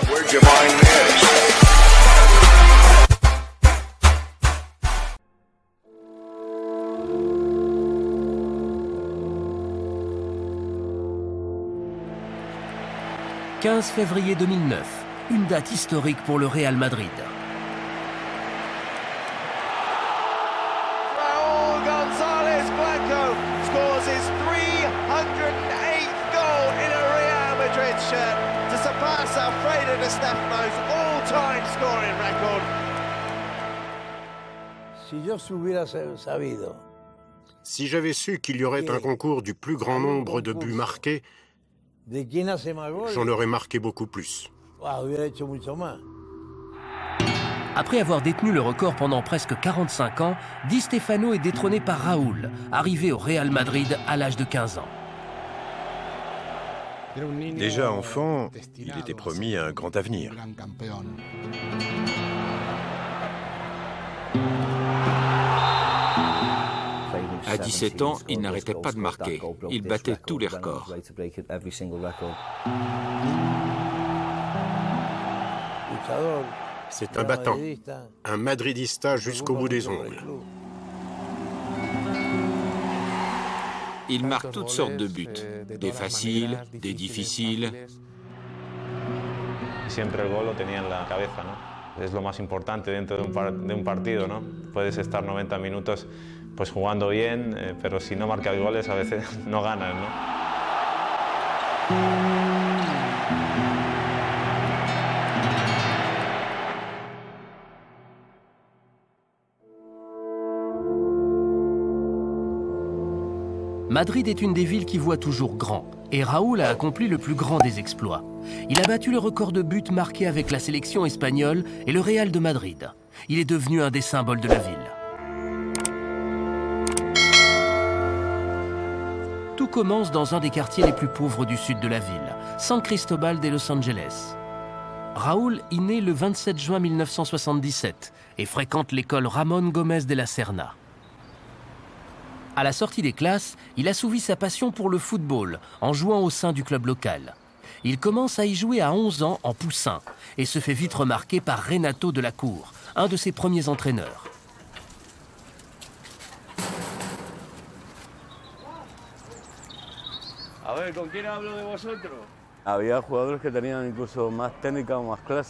Where'd you find this? « 15 février 2009, une date historique pour le Real Madrid. Raúl González Blanco scores his 308th goal in a Real Madrid shirt to surpass Alfredo Di Stefano's all-time scoring record. Si j'avais su qu'il y aurait un concours du plus grand nombre de buts marqués, j'en aurais marqué beaucoup plus. Après avoir détenu le record pendant presque 45 ans, Di Stefano est détrôné par Raúl, arrivé au Real Madrid à l'âge de 15 ans. Déjà enfant, il était promis un grand avenir. À 17 ans, il n'arrêtait pas de marquer. Il battait tous les records. C'est un battant, un madridista jusqu'au bout des ongles. Il marque toutes sortes de buts, des faciles, des difficiles. Siempre el gol lo tenía en la cabeza, ¿no? Es lo más importante dentro de un partido, ¿no? Puedes estar 90 minutos pues jugando bien, pero si no marcas goles a veces no ganas, ¿no? Madrid est une des villes qui voit toujours grand, et Raúl a accompli le plus grand des exploits. Il a battu le record de buts marqués avec la sélection espagnole et le Real de Madrid. Il est devenu un des symboles de la ville. Tout commence dans un des quartiers les plus pauvres du sud de la ville, San Cristóbal de Los Angeles. Raúl y naît le 27 juin 1977 et fréquente l'école Ramón Gómez de la Serna. À la sortie des classes, il assouvit sa passion pour le football en jouant au sein du club local. Il commence à y jouer à 11 ans en poussin et se fait vite remarquer par Renato de la Cour, un de ses premiers entraîneurs.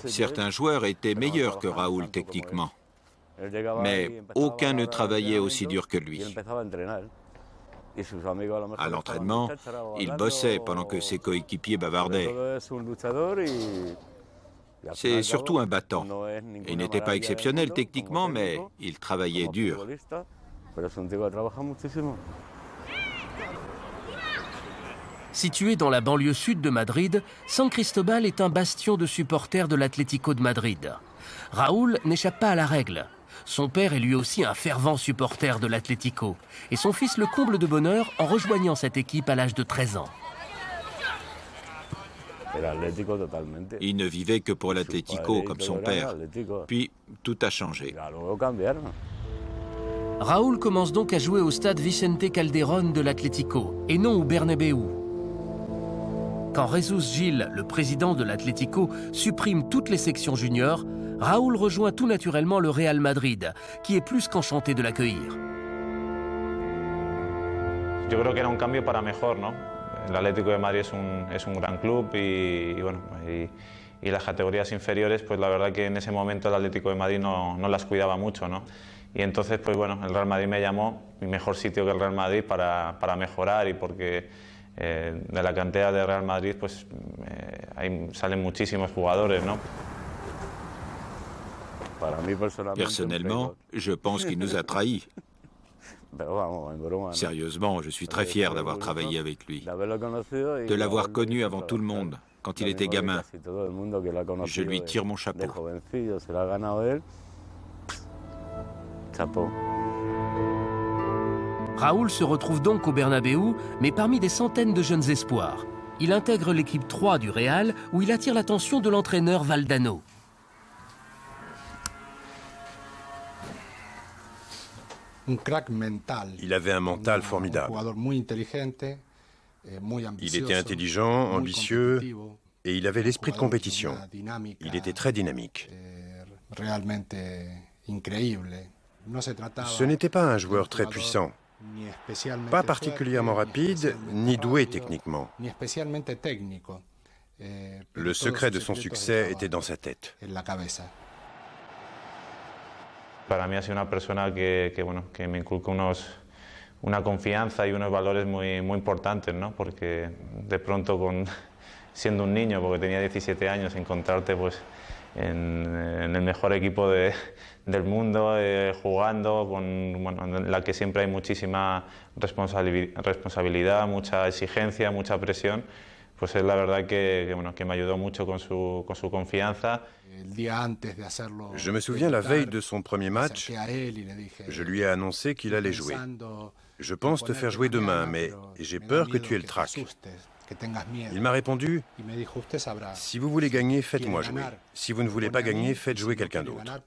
Certains joueurs étaient meilleurs que Raúl techniquement, mais aucun ne travaillait aussi dur que lui. À l'entraînement, il bossait pendant que ses coéquipiers bavardaient. C'est surtout un battant. Il n'était pas exceptionnel techniquement, mais il travaillait dur. Situé dans la banlieue sud de Madrid, San Cristóbal est un bastion de supporters de l'Atlético de Madrid. Raúl n'échappe pas à la règle. Son père est lui aussi un fervent supporter de l'Atlético, et son fils le comble de bonheur en rejoignant cette équipe à l'âge de 13 ans. Il ne vivait que pour l'Atlético comme son père. Puis tout a changé. Raúl commence donc à jouer au stade Vicente Calderón de l'Atlético, et non au Bernabéu. Quand Jesús Gil, le président de l'Atlético, supprime toutes les sections juniors, Raúl rejoint tout naturellement le Real Madrid, qui est plus qu'enchanté de l'accueillir. Yo creo que era un cambio para mejor, ¿no? El Atlético de Madrid es un gran club y las categorías inferiores, pues la verdad que en ese momento el Atlético de Madrid no las cuidaba mucho, ¿no? Y entonces, pues bueno, el Real Madrid me llamó, mi mejor sitio que el Real Madrid para mejorar y porque de la cantera de Real Madrid, pues ahí salen muchísimos jugadores, ¿no? Personnellement, je pense qu'il nous a trahis. Sérieusement, je suis très fier d'avoir travaillé avec lui, de l'avoir connu avant tout le monde, quand il était gamin. Je lui tire mon chapeau. Raúl se retrouve donc au Bernabéu, mais parmi des centaines de jeunes espoirs. Il intègre l'équipe 3 du Real, où il attire l'attention de l'entraîneur Valdano. Il avait un mental formidable. Il était intelligent, ambitieux Et il avait l'esprit de compétition. Il était très dynamique. Ce n'était pas un joueur très puissant, pas particulièrement rapide, ni doué techniquement. Le secret de son succès était dans sa tête. Para mí ha sido una persona que me inculcó una confianza y unos valores muy importantes, ¿no? Porque de pronto, siendo un niño, porque tenía 17 años, encontrarte pues, en el mejor equipo del mundo, jugando, en la que siempre hay muchísima responsabilidad, mucha exigencia, mucha presión, pues es la verdad que me ayudó mucho con su confianza. Je me souviens la veille de son premier match, je lui ai annoncé qu'il allait jouer. Je pense te faire jouer demain, mais j'ai peur que tu aies le trac. Il m'a répondu, si vous voulez gagner, faites-moi jouer. Si vous ne voulez pas gagner, faites jouer quelqu'un d'autre.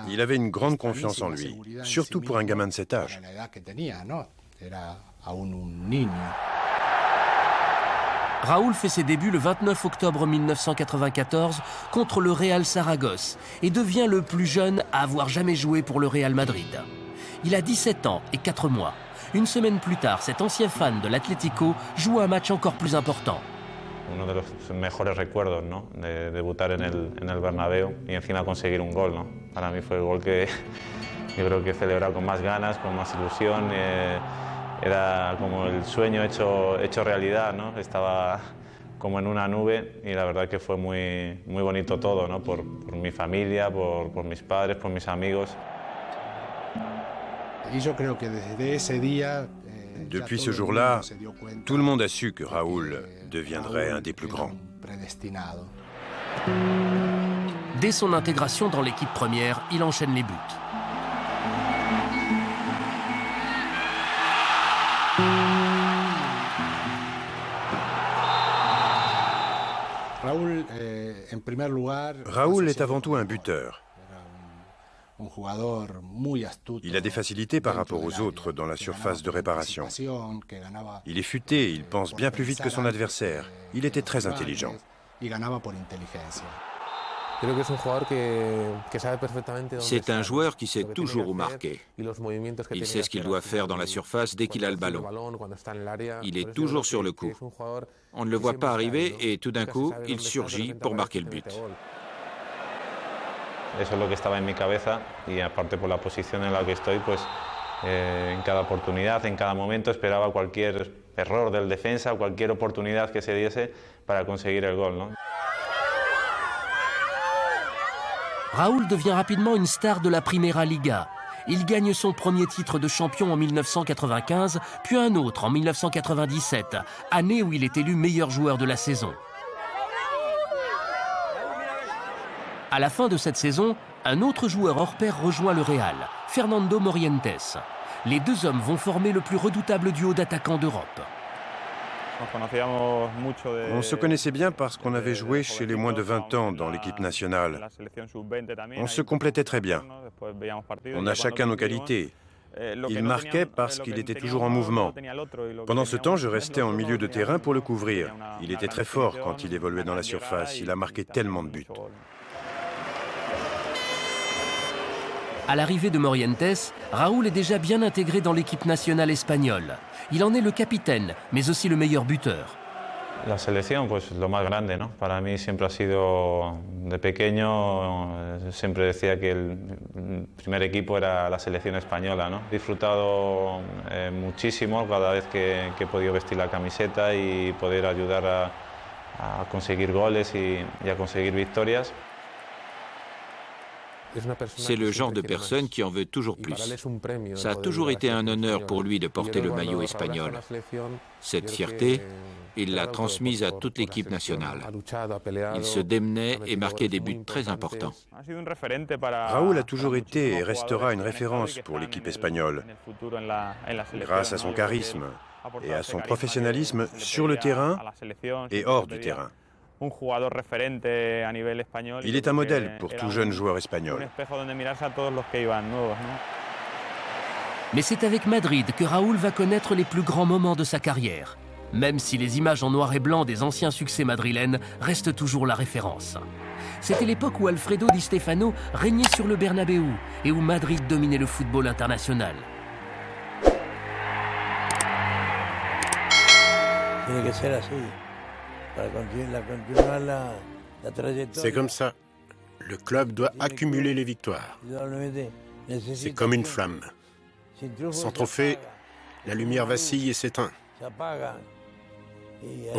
Il avait une grande confiance en lui, surtout pour un gamin de cet âge. Raúl fait ses débuts le 29 octobre 1994 contre le Real Saragosse et devient le plus jeune à avoir jamais joué pour le Real Madrid. Il a 17 ans et 4 mois. Une semaine plus tard, cet ancien fan de l'Atlético joue un match encore plus important. Uno de los mejores recuerdos, ¿no? De debutar en el Bernabéu y encima conseguir un gol, ¿no? Para mí fue el gol que yo creo que he celebrado con más ganas, con más ilusión. Era como el sueño hecho realidad, ¿no? Estaba como en una nube y la verdad que fue muy bonito todo, ¿no? Por mi familia, por mis padres, por mis amigos. Depuis ce jour-là, tout le monde a su que Raúl deviendrait un des plus grands. Dès son intégration dans l'équipe première, il enchaîne les buts. Raúl est avant tout un buteur. Il a des facilités par rapport aux autres dans la surface de réparation. Il est futé, il pense bien plus vite que son adversaire. Il était très intelligent. C'est un joueur qui sait toujours où marquer. Il sait ce qu'il doit faire dans la surface dès qu'il a le ballon. Il est toujours sur le coup. On ne le voit pas arriver et tout d'un coup, il surgit pour marquer le but. Eso es lo que estaba en mi cabeza y aparte por la posición en la que estoy, pues en cada oportunidad, en cada momento esperaba cualquier error del defensa, cualquier oportunidad que se diese para conseguir el gol, ¿no? Raúl devient rapidement une star de la Primera Liga. Il gagne son premier titre de champion en 1995, puis un autre en 1997, année où il est élu meilleur joueur de la saison. À la fin de cette saison, un autre joueur hors pair rejoint le Real, Fernando Morientes. Les deux hommes vont former le plus redoutable duo d'attaquants d'Europe. On se connaissait bien parce qu'on avait joué chez les moins de 20 ans dans l'équipe nationale. On se complétait très bien. On a chacun nos qualités. Il marquait parce qu'il était toujours en mouvement. Pendant ce temps, je restais en milieu de terrain pour le couvrir. Il était très fort quand il évoluait dans la surface. Il a marqué tellement de buts. À l'arrivée de Morientes, Raúl est déjà bien intégré dans l'équipe nationale espagnole. Il en est le capitaine, mais aussi le meilleur buteur. La selección, pues lo más grande, ¿no? Para mí siempre ha sido, de pequeño, siempre decía que el primer equipo era la selección española, ¿no? He disfrutado muchísimo cada vez que he podido vestir la camiseta y poder ayudar a conseguir goles y a conseguir victorias. C'est le genre de personne qui en veut toujours plus. Ça a toujours été un honneur pour lui de porter le maillot espagnol. Cette fierté, il l'a transmise à toute l'équipe nationale. Il se démenait et marquait des buts très importants. Raúl a toujours été et restera une référence pour l'équipe espagnole, grâce à son charisme et à son professionnalisme sur le terrain et hors du terrain. Il est un modèle pour tout jeune joueur espagnol. Mais c'est avec Madrid que Raúl va connaître les plus grands moments de sa carrière. même si les images en noir et blanc des anciens succès madrilènes restent toujours la référence. C'était l'époque où Alfredo Di Stefano régnait sur le Bernabéu et où Madrid dominait le football international. C'est comme ça. Le club doit accumuler les victoires. C'est comme une flamme. Sans trophée, la lumière vacille et s'éteint.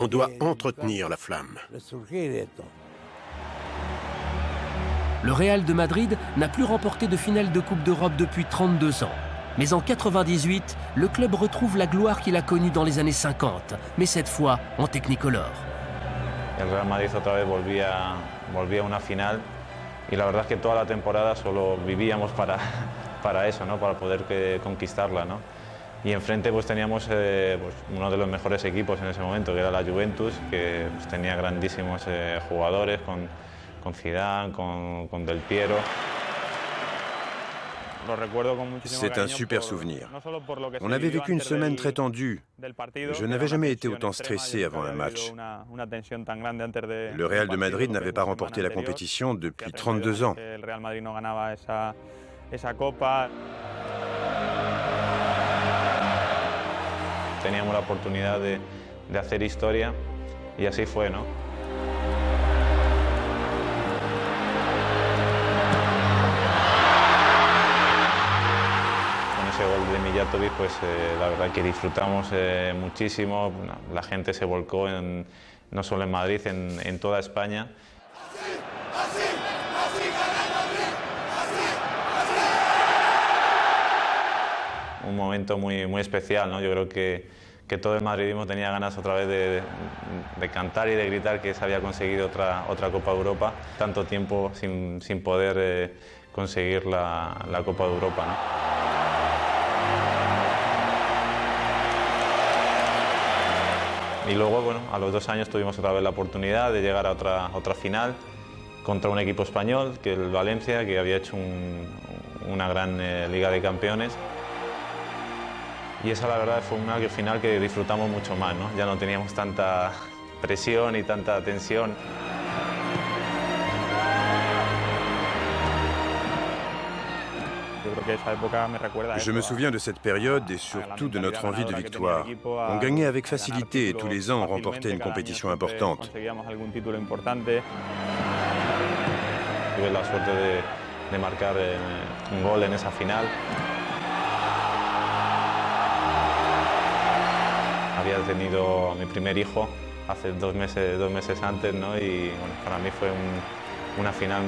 On doit entretenir la flamme. Le Real de Madrid n'a plus remporté de finale de Coupe d'Europe depuis 32 ans. Mais en 98, le club retrouve la gloire qu'il a connue dans les années 50, mais cette fois en Technicolor. El Real Madrid otra vez volvía a una final y la verdad es que toda la temporada solo vivíamos para eso, ¿no? Para poder conquistarla, ¿no? Y enfrente pues teníamos pues, uno de los mejores equipos en ese momento, que era la Juventus, que pues, tenía grandísimos jugadores con Zidane, con Del Piero. C'est un super souvenir. On avait vécu une semaine très tendue. Je n'avais jamais été autant stressé avant un match. Le Real de Madrid n'avait pas remporté la compétition depuis 32 ans. Teníamos la oportunidad de hacer historia y así fue, ¿no? Gol de Mijatovic, pues la verdad que disfrutamos muchísimo. La gente se volcó no solo en Madrid, en toda España. Un momento muy especial, ¿no? Yo creo que todo el madridismo tenía ganas otra vez de cantar y de gritar que se había conseguido otra Copa de Europa. Tanto tiempo sin poder conseguir la Copa de Europa, ¿no? Y luego, bueno, a los 2 años tuvimos otra vez la oportunidad de llegar a otra final contra un equipo español, que el Valencia, que había hecho una gran Liga de Campeones. Y esa, la verdad, fue una final que disfrutamos mucho más, ¿no? Ya no teníamos tanta presión y tanta tensión. Je me souviens de cette période et surtout de notre envie de victoire. On gagnait avec facilité et tous les ans on remportait une compétition importante. Tuve la suerte de marcar un gol en esa final. Había tenido mi primer hijo hace 2 meses antes, ¿no? Y bueno, para mí fue una final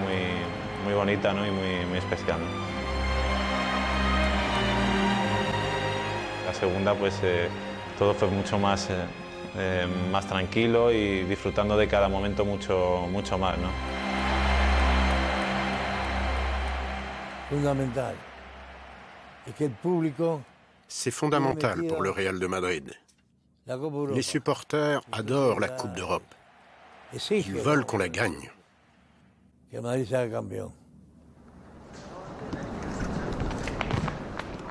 muy bonita, ¿no? Y muy especial, ¿no? La segunda, pues todo fue mucho más tranquilo y disfrutando de cada momento mucho más, ¿no? C'est fondamental pour le Real de Madrid. Les supporters adorent la Coupe d'Europe. Ils veulent qu'on la gagne.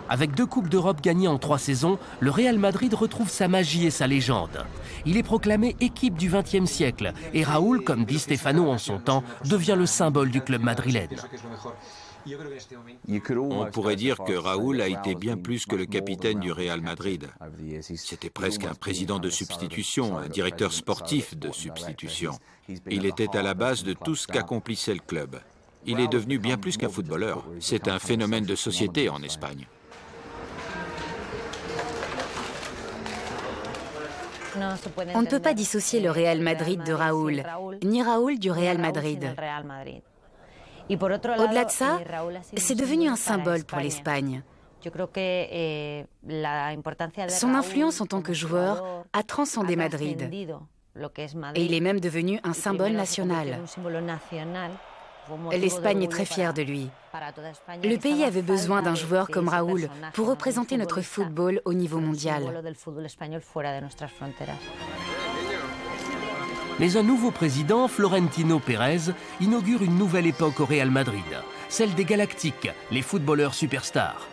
Avec 2 Coupes d'Europe gagnées en 3 saisons, le Real Madrid retrouve sa magie et sa légende. Il est proclamé équipe du XXe siècle et Raúl, comme Di Stefano en son temps, devient le symbole du club madrilène. On pourrait dire que Raúl a été bien plus que le capitaine du Real Madrid. C'était presque un président de substitution, un directeur sportif de substitution. Il était à la base de tout ce qu'accomplissait le club. Il est devenu bien plus qu'un footballeur. C'est un phénomène de société en Espagne. On ne peut pas dissocier le Real Madrid de Raúl, ni Raúl du Real Madrid. Au-delà de ça, c'est devenu un symbole pour l'Espagne. Son influence en tant que joueur a transcendé Madrid. Et il est même devenu un symbole national. L'Espagne est très fière de lui. Le pays avait besoin d'un joueur comme Raúl pour représenter notre football au niveau mondial. Mais un nouveau président, Florentino Pérez, inaugure une nouvelle époque au Real Madrid, celle des Galactiques, les footballeurs superstars.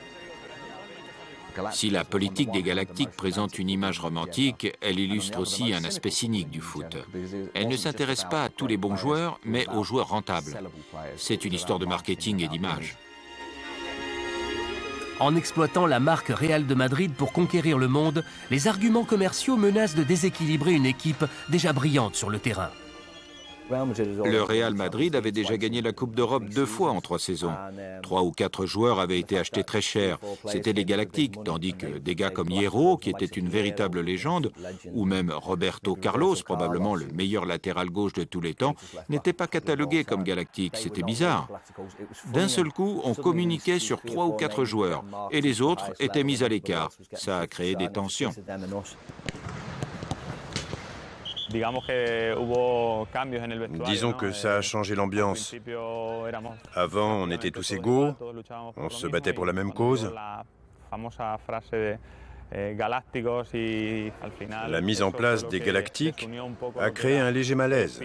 Si la politique des Galactiques présente une image romantique, elle illustre aussi un aspect cynique du foot. Elle ne s'intéresse pas à tous les bons joueurs, mais aux joueurs rentables. C'est une histoire de marketing et d'image. En exploitant la marque Real de Madrid pour conquérir le monde, les arguments commerciaux menacent de déséquilibrer une équipe déjà brillante sur le terrain. Le Real Madrid avait déjà gagné la Coupe d'Europe 2 fois en 3 saisons. 3 ou 4 joueurs avaient été achetés très cher. C'était les Galactiques, tandis que des gars comme Hierro, qui était une véritable légende, ou même Roberto Carlos, probablement le meilleur latéral gauche de tous les temps, n'étaient pas catalogués comme Galactiques. C'était bizarre. D'un seul coup, on communiquait sur 3 ou 4 joueurs, et les autres étaient mis à l'écart. Ça a créé des tensions. Disons que ça a changé l'ambiance. Avant, on était tous égaux, on se battait pour la même cause. La mise en place des Galactiques a créé un léger malaise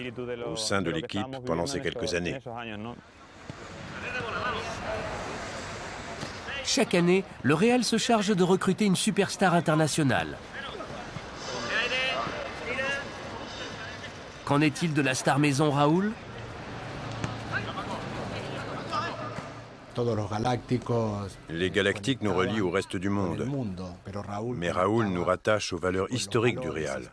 au sein de l'équipe pendant ces quelques années. Chaque année, le Real se charge de recruter une superstar internationale. Qu'en est-il de la star maison Raúl? Les Galactiques nous relient au reste du monde, mais Raúl nous rattache aux valeurs historiques du Real.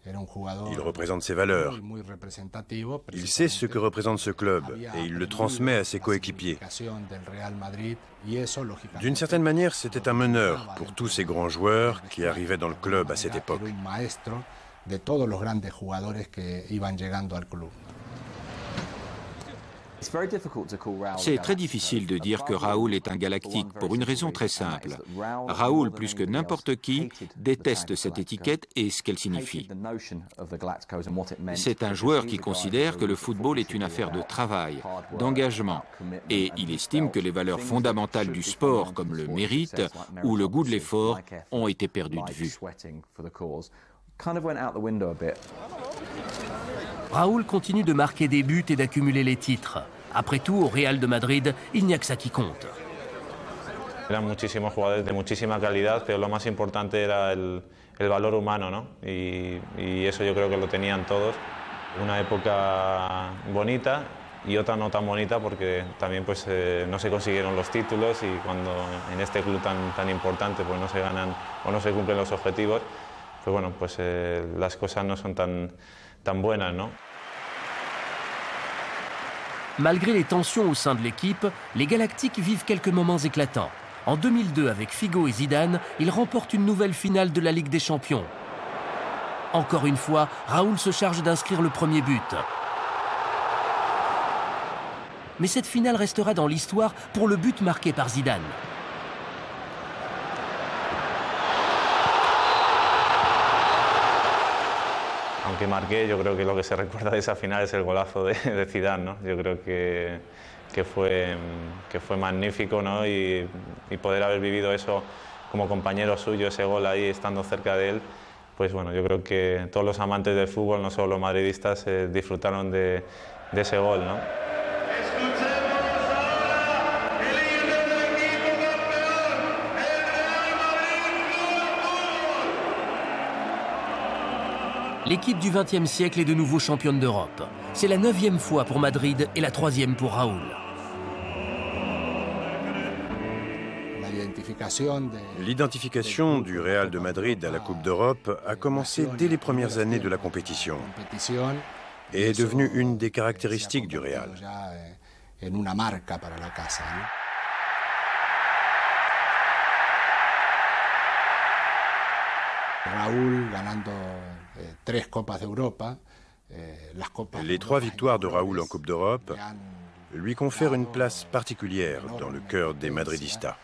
Il représente ses valeurs. Il sait ce que représente ce club et il le transmet à ses coéquipiers. D'une certaine manière, c'était un meneur pour tous ces grands joueurs qui arrivaient dans le club à cette époque. De todos los grandes jugadores que iban llegando al club. C'est très difficile de dire que Raúl est un galactique pour une raison très simple. Raúl, plus que n'importe qui, déteste cette étiquette et ce qu'elle signifie. C'est un joueur qui considère que le football est une affaire de travail, d'engagement, et il estime que les valeurs fondamentales du sport, comme le mérite ou le goût de l'effort, ont été perdues de vue. Raúl continue de marquer des buts et d'accumuler les titres. Après tout, au Real de Madrid, il n'y a que ça qui compte. Eran muchísimos jugadores de muchísima calidad, pero lo más importante era el valor humano, ¿no? Y eso yo creo que lo tenían todos. Una época bonita y otra no tan bonita porque también pues no se consiguieron los títulos y cuando en este club tan importante pues no se ganan o no se cumplen los objetivos, pues bueno, pues las cosas no son tan buenas, ¿no? Malgré les tensions au sein de l'équipe, les Galactiques vivent quelques moments éclatants. En 2002, avec Figo et Zidane, ils remportent une nouvelle finale de la Ligue des Champions. Encore une fois, Raúl se charge d'inscrire le premier but. Mais cette finale restera dans l'histoire pour le but marqué par Zidane. Aunque marqué, yo creo que lo que se recuerda de esa final es el golazo de Zidane, ¿no? Yo creo que fue magnífico, ¿no? Y poder haber vivido eso como compañero suyo, ese gol ahí, estando cerca de él, pues bueno, yo creo que todos los amantes del fútbol, no solo los madridistas, disfrutaron de ese gol, ¿no? L'équipe du XXe siècle est de nouveau championne d'Europe. C'est la 9e fois pour Madrid et la 3e pour Raúl. L'identification du Real de Madrid à la Coupe d'Europe a commencé dès les premières années de la compétition et est devenue une des caractéristiques du Real. Les 3 victoires de Raúl en Coupe d'Europe lui confèrent une place particulière dans le cœur des madridistas.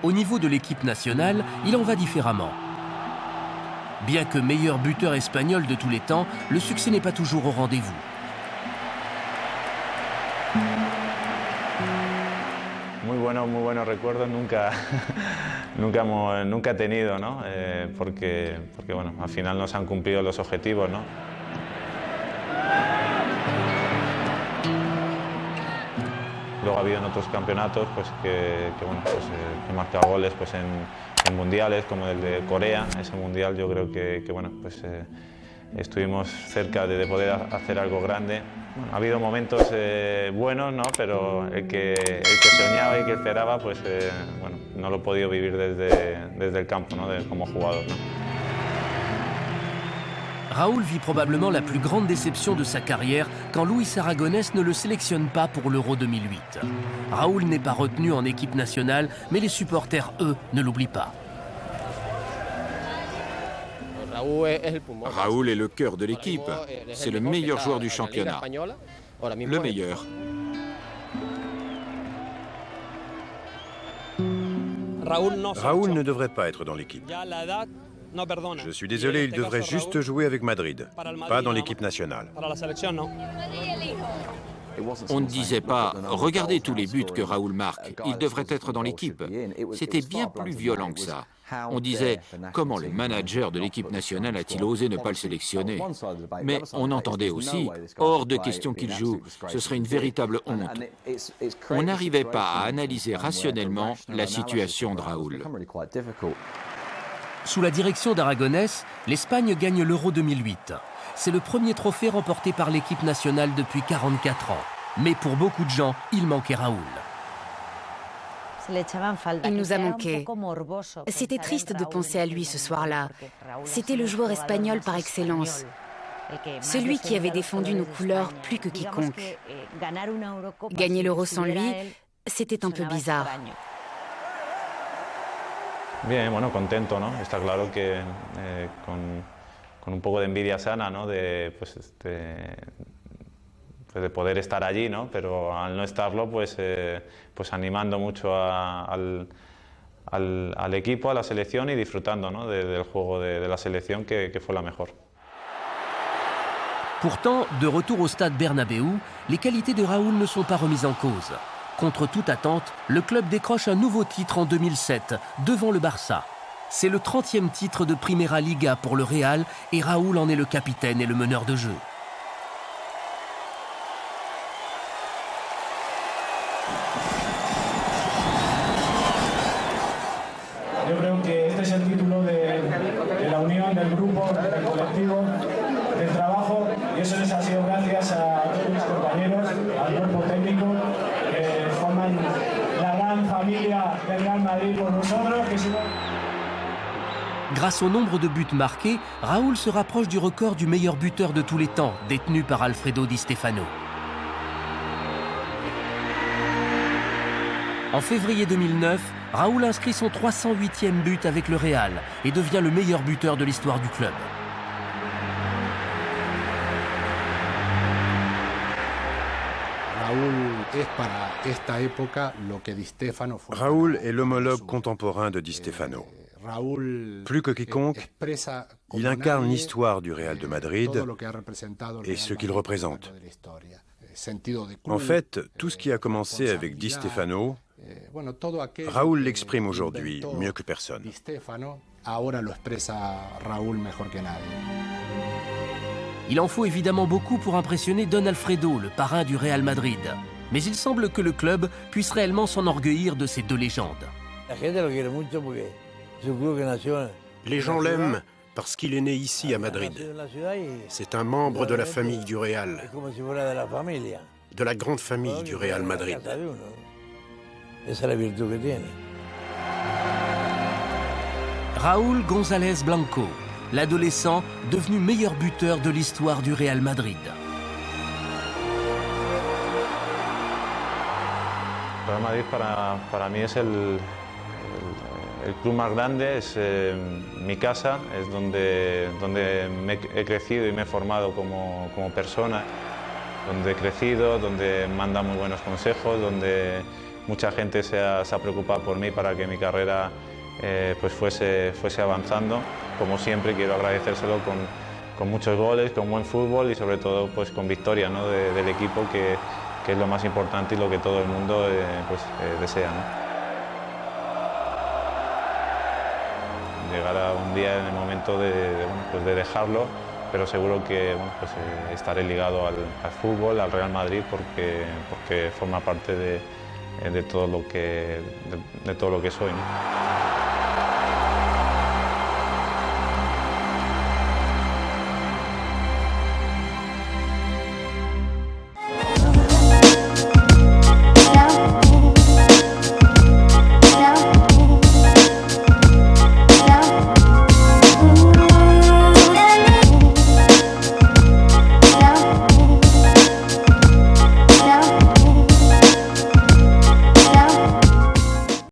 Au niveau de l'équipe nationale, il en va différemment. Bien que meilleur buteur espagnol de tous les temps, le succès n'est pas toujours au rendez-vous. Muy buenos recuerdos nunca he tenido, ¿no? Porque bueno, al final no se han cumplido los objetivos, ¿no? Luego ha habido en otros campeonatos pues, que he marcado goles pues, en mundiales, como el de Corea. Ese mundial yo creo que bueno, pues, estuvimos cerca de poder hacer algo grande. Bueno, ha habido momentos buenos, ¿no? Pero el que soñaba y que esperaba, pues bueno, no lo he podido vivir desde el campo, ¿no? Como jugador, ¿no? Raúl vit probablement la plus grande déception de sa carrière quand Luis Aragonés ne le sélectionne pas pour l'Euro 2008. Raúl n'est pas retenu en équipe nationale, mais les supporters, eux, ne l'oublient pas. Raúl est le cœur de l'équipe. C'est le meilleur joueur du championnat. Le meilleur. Raúl ne devrait pas être dans l'équipe. Je suis désolé, il devrait juste jouer avec Madrid, pas dans l'équipe nationale. On ne disait pas « Regardez tous les buts que Raúl marque, il devrait être dans l'équipe ». C'était bien plus violent que ça. On disait « Comment le manager de l'équipe nationale a-t-il osé ne pas le sélectionner ?» Mais on entendait aussi « Hors de question qu'il joue, ce serait une véritable honte ». On n'arrivait pas à analyser rationnellement la situation de Raúl. Sous la direction d'Aragonés, l'Espagne gagne l'Euro 2008. C'est le premier trophée remporté par l'équipe nationale depuis 44 ans. Mais pour beaucoup de gens, il manquait Raúl. Il nous a manqué. C'était triste de penser à lui ce soir-là. C'était le joueur espagnol par excellence. Celui qui avait défendu nos couleurs plus que quiconque. Gagner l'Euro sans lui, c'était un peu bizarre. Bien, bueno, contento, ¿no? Está claro que con un poco de envidia sana, ¿no? Pues de poder estar allí, ¿no? Pero al no estarlo, pues animando mucho al equipo, a la selección y disfrutando, ¿no? del juego de la selección que fue la mejor. Pourtant, de retour au stade Bernabéu, les qualités de Raúl ne sont pas remises en cause. Contre toute attente, le club décroche un nouveau titre en 2007, devant le Barça. C'est le 30e titre de Primera Liga pour le Real et Raúl en est le capitaine et le meneur de jeu. Yo creo que este es el título de la unión, del grupo, del colectivo, del trabajo, y eso les ha sido gracias a todos mis compañeros, al cuerpo técnico, que forman la gran familia del Real Madrid por nosotros. Grâce au nombre de buts marqués, Raúl se rapproche du record du meilleur buteur de tous les temps, détenu par Alfredo Di Stefano. En février 2009, Raúl inscrit son 308e but avec le Real et devient le meilleur buteur de l'histoire du club. Raúl est l'homologue contemporain de Di Stefano. Plus que quiconque, il incarne l'histoire du Real de Madrid et ce qu'il représente. En fait, tout ce qui a commencé avec Di Stefano, Raúl l'exprime aujourd'hui mieux que personne. Il en faut évidemment beaucoup pour impressionner Don Alfredo, le parrain du Real Madrid. Mais il semble que le club puisse réellement s'enorgueillir de ces deux légendes. Les gens l'aiment parce qu'il est né ici à Madrid. C'est un membre de la famille du Real, de la grande famille du Real Madrid. Raúl González Blanco, l'adolescent devenu meilleur buteur de l'histoire du Real Madrid. Real Madrid para mí es el club más grande, es mi casa, es donde he crecido y me he formado como persona, donde he crecido, donde me han dado muy buenos consejos, donde mucha gente se ha preocupado por mí para que mi carrera pues fuese avanzando. Como siempre, quiero agradecérselo con muchos goles, con buen fútbol y sobre todo pues con victoria, ¿no? del equipo, que es lo más importante y lo que todo el mundo desea, ¿no? Llegar a un día en el momento de dejarlo, pero seguro que bueno, pues, estaré ligado al fútbol, al Real Madrid, porque forma parte de todo lo que soy, ¿no?